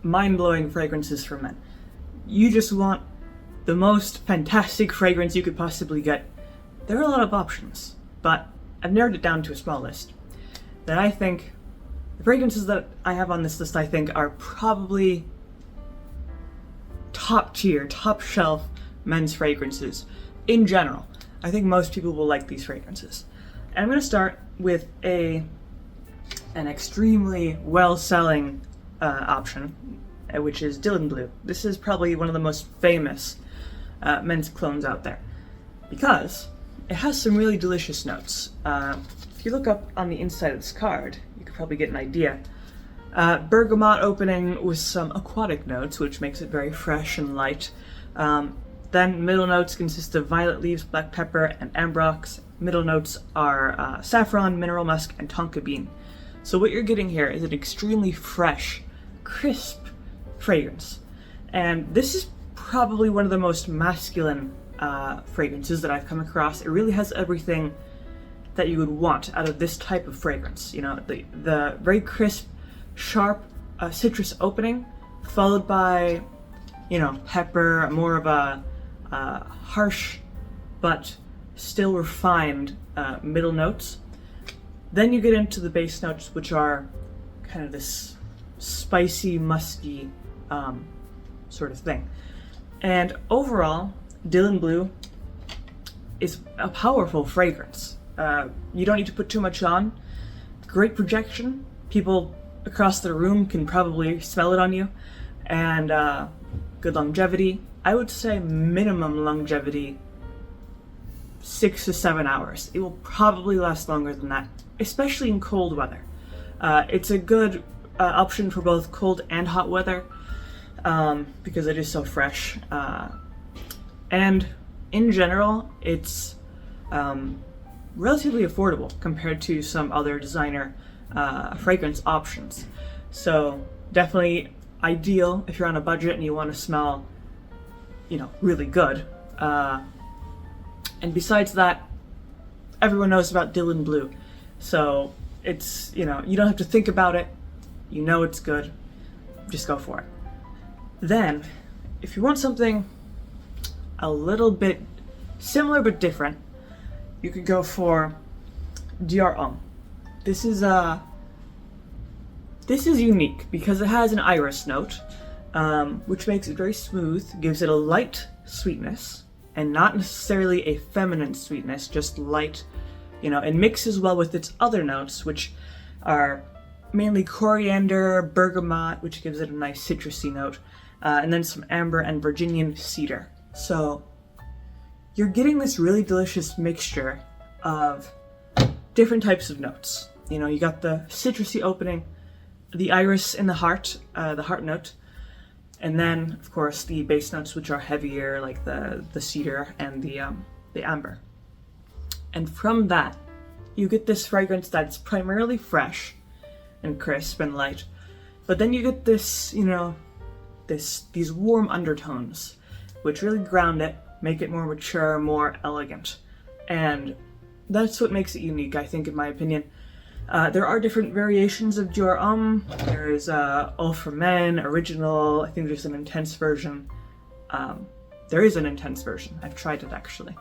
mind-blowing fragrances for men. You just want the most fantastic fragrance you could possibly get. There are a lot of options, but I've narrowed it down to a small list. That I think, the fragrances that I have on this list I think are probably top tier, top shelf men's fragrances in general. I think most people will like these fragrances. And I'm going to start with an extremely well-selling option, which is Dylan Blue. This is probably one of the most famous men's clones out there because it has some really delicious notes. If you look up on the inside of this card, you could probably get an idea. Bergamot opening with some aquatic notes, which makes it very fresh and light. Then middle notes consist of violet leaves, black pepper, and ambrox. Middle notes are saffron, mineral musk, and tonka bean. So what you're getting here is an extremely fresh, crisp fragrance. And this is probably one of the most masculine fragrances that I've come across. It really has everything that you would want out of this type of fragrance. You know, the very crisp, sharp citrus opening, followed by, you know, pepper, more of a harsh but still refined middle notes. Then you get into the base notes, which are kind of this spicy, musky sort of thing. And overall, Dylan Blue is a powerful fragrance. You don't need to put too much on. Great projection. People across the room can probably smell it on you. And good longevity. I would say minimum longevity 6 to 7 hours. It will probably last longer than that, especially in cold weather. It's a good option for both cold and hot weather because it is so fresh. And in general, it's relatively affordable compared to some other designer fragrance options. So definitely ideal if you're on a budget and you want to smell, you know, really good. And besides that, everyone knows about Dylan Blue. So it's, you know, you don't have to think about it. You know it's good. Just go for it. Then, if you want something a little bit similar but different, you could go for Dior Homme. This is unique because it has an iris note, which makes it very smooth, gives it a light sweetness, and not necessarily a feminine sweetness, just light, you know, and mixes well with its other notes, which are mainly coriander, bergamot, which gives it a nice citrusy note, and then some amber and Virginian cedar. So you're getting this really delicious mixture of different types of notes. You know, you got the citrusy opening, the iris in the heart note, and then, of course, the base notes, which are heavier, like the cedar and the amber. And from that, you get this fragrance that's primarily fresh and crisp and light, but then you get this, you know, these warm undertones, which really ground it, make it more mature, more elegant. And that's what makes it unique, I think, in my opinion. There are different variations of Dior Homme. There's All for Men, Original. I think there's an intense version. There is an intense version. I've tried it, actually.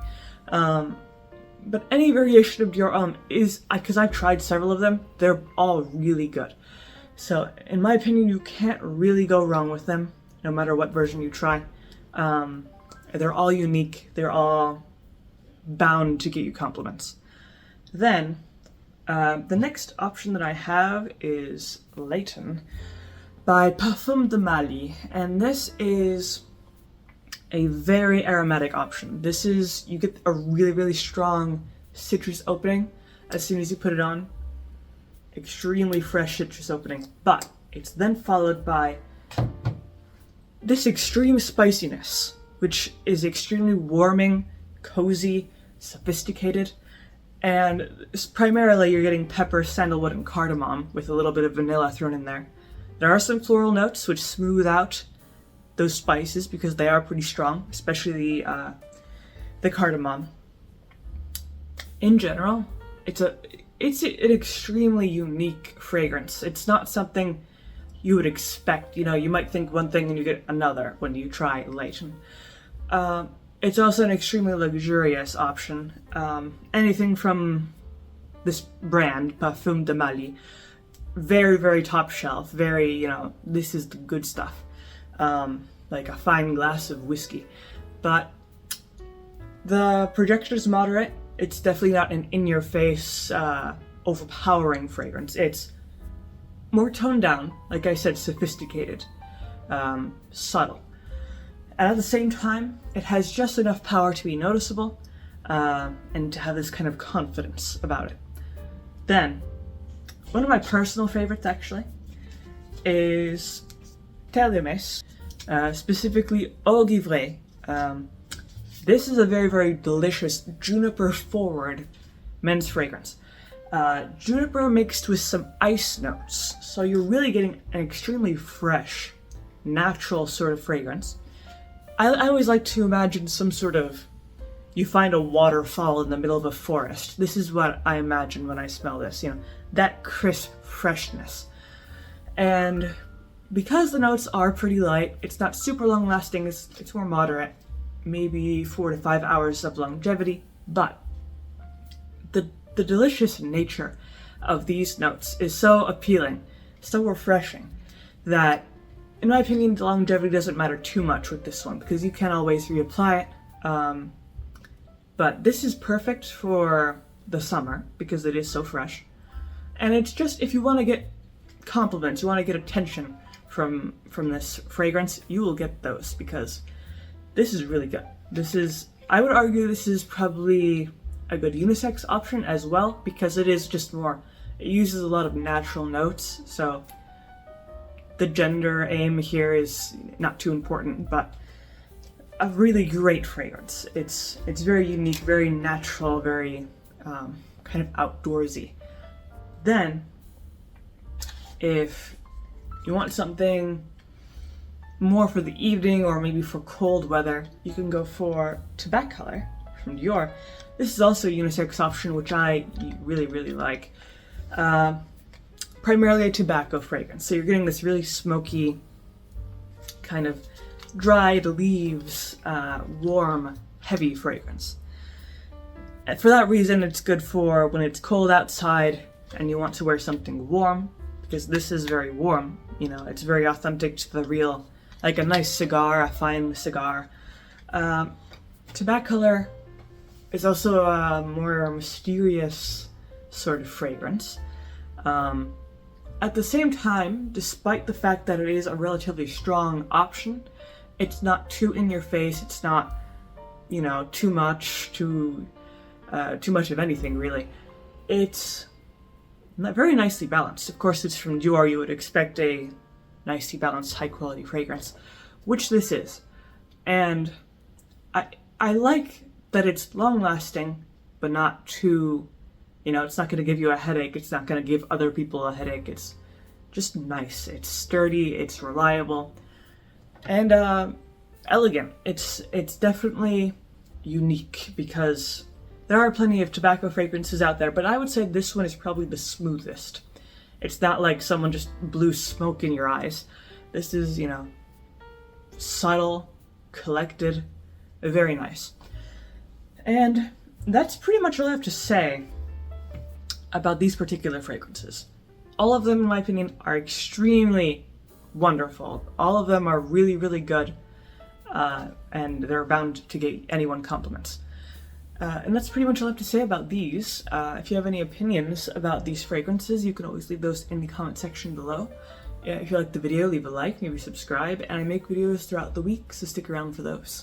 But any variation of Dior Homme is, because I've tried several of them, they're all really good. So, in my opinion, you can't really go wrong with them, no matter what version you try. They're all unique. They're all bound to get you compliments. Then, the next option that I have is Leighton by Parfum de Mali, and this is a very aromatic option. This is, you get a really, really strong citrus opening as soon as you put it on. Extremely fresh citrus opening, but it's then followed by this extreme spiciness, which is extremely warming, cozy, sophisticated. And primarily you're getting pepper, sandalwood, and cardamom with a little bit of vanilla thrown in there. There are some floral notes which smooth out those spices because they are pretty strong, especially the cardamom. In general, it's an extremely unique fragrance. It's not something you would expect. You know, you might think one thing and you get another when you try Leighton. It's also an extremely luxurious option. Anything from this brand, Parfum de Mali, very, very top shelf, very, you know, this is the good stuff. Like a fine glass of whiskey. But the projection is moderate. It's definitely not an in-your-face, overpowering fragrance. It's more toned down, like I said, sophisticated, subtle. And at the same time, it has just enough power to be noticeable, and to have this kind of confidence about it. Then, one of my personal favorites, actually, is Telemes, specifically Eau Givrée. This is a very, very delicious juniper-forward men's fragrance. Juniper mixed with some ice notes, so you're really getting an extremely fresh, natural sort of fragrance. I always like to imagine some sort of, you find a waterfall in the middle of a forest. This is what I imagine when I smell this, you know, that crisp freshness. And because the notes are pretty light, it's not super long lasting, it's more moderate, maybe 4 to 5 hours of longevity, but the delicious nature of these notes is so appealing, so refreshing, that in my opinion the longevity doesn't matter too much with this one because you can always reapply it. But this is perfect for the summer because it is so fresh. And it's just, if you want to get compliments, you want to get attention from this fragrance, you will get those because this is really good. This is, I would argue this is probably a good unisex option as well because it is just more, it uses a lot of natural notes, so the gender aim here is not too important, but a really great fragrance. It's very unique, very natural, very kind of outdoorsy. Then, if you want something more for the evening or maybe for cold weather, you can go for Tobacco Color from Dior. This is also a unisex option, which I really, really like. Primarily a tobacco fragrance, so you're getting this really smoky, kind of dried leaves, warm, heavy fragrance. And for that reason, it's good for when it's cold outside and you want to wear something warm, because this is very warm, you know, it's very authentic to the real, like a nice cigar, a fine cigar. Tobacco Color is also a more mysterious sort of fragrance. At the same time, despite the fact that it is a relatively strong option, it's not too in your face, it's not, you know, too much of anything really. It's very nicely balanced. Of course, it's from Dior, you would expect a nicely balanced, high quality fragrance, which this is. And I like that it's long lasting, but not too, you know, it's not going to give you a headache, it's not going to give other people a headache, it's just nice, it's sturdy, it's reliable, and elegant. It's definitely unique because there are plenty of tobacco fragrances out there, but I would say this one is probably the smoothest. It's not like someone just blew smoke in your eyes. This is, you know, subtle, collected, very nice. And that's pretty much all I have to say about these particular fragrances. All of them, in my opinion, are extremely wonderful. All of them are really, really good, and they're bound to get anyone compliments. And that's pretty much all I have to say about these. If you have any opinions about these fragrances, you can always leave those in the comment section below. If you liked the video, leave a like, maybe subscribe, and I make videos throughout the week, so stick around for those.